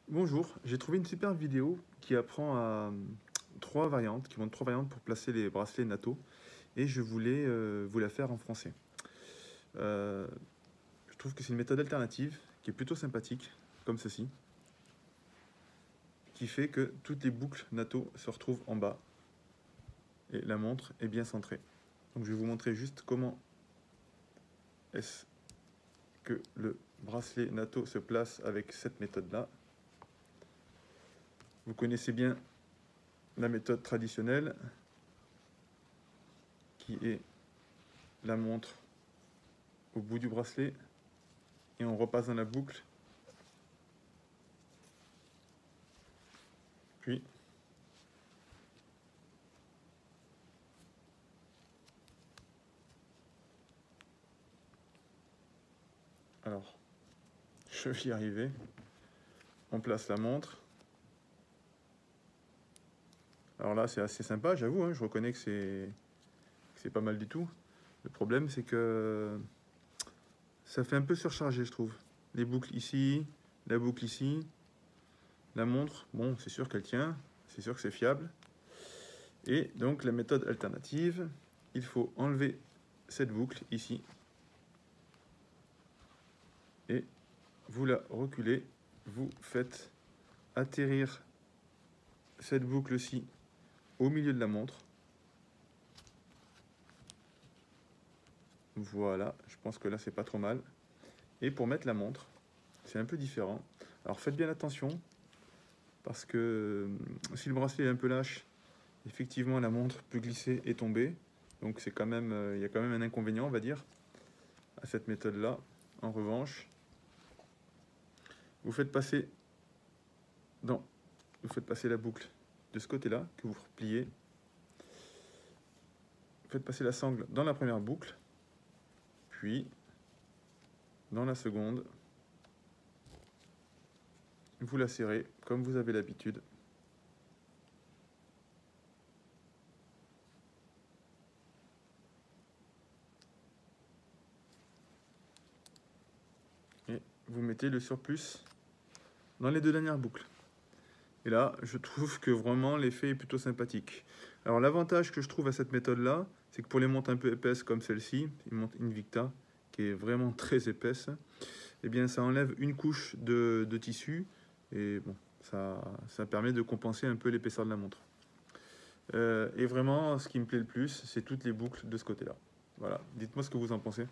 Bonjour, j'ai trouvé une super vidéo qui apprend à trois variantes, qui montre trois variantes pour placer les bracelets NATO, et je voulais vous la faire en français. Euh, je trouve que c'est une méthode alternative qui est plutôt sympathique, comme ceci, qui fait que toutes les boucles NATO se retrouvent en bas et la montre est bien centrée. Donc je vais vous montrer juste comment est-ce que le bracelet NATO se place avec cette méthode-là. Vous connaissez bien la méthode traditionnelle qui est la montre au bout du bracelet et on repasse dans la boucle, puis alors je vais y arriver, on place la montre. Alors là c'est assez sympa, j'avoue, hein, je reconnais que c'est pas mal du tout. Le problème c'est que ça fait un peu surchargé, je trouve. Les boucles ici, la boucle ici, la montre, bon c'est sûr qu'elle tient, c'est sûr que c'est fiable. Et donc la méthode alternative, il faut enlever cette boucle ici et vous la reculez, vous faites atterrir cette boucle-ci au milieu de la montre. Voilà, je pense que là c'est pas trop mal. Et pour mettre la montre, c'est un peu différent. Alors faites bien attention, parce que si le bracelet est un peu lâche, effectivement la montre peut glisser et tomber. Donc c'est quand même, il y a quand même un inconvénient, on va dire, à cette méthode-là. En revanche, vous faites passer la boucle de ce côté-là, que vous repliez. Vous faites passer la sangle dans la première boucle, puis dans la seconde, vous la serrez comme vous avez l'habitude. Et vous mettez le surplus dans les deux dernières boucles. Et là, je trouve que vraiment l'effet est plutôt sympathique. Alors l'avantage que je trouve à cette méthode-là, c'est que pour les montres un peu épaisses comme celle-ci, une montre Invicta, qui est vraiment très épaisse, eh bien ça enlève une couche de tissu, et bon, ça permet de compenser un peu l'épaisseur de la montre. Et vraiment, ce qui me plaît le plus, c'est toutes les boucles de ce côté-là. Voilà, dites-moi ce que vous en pensez.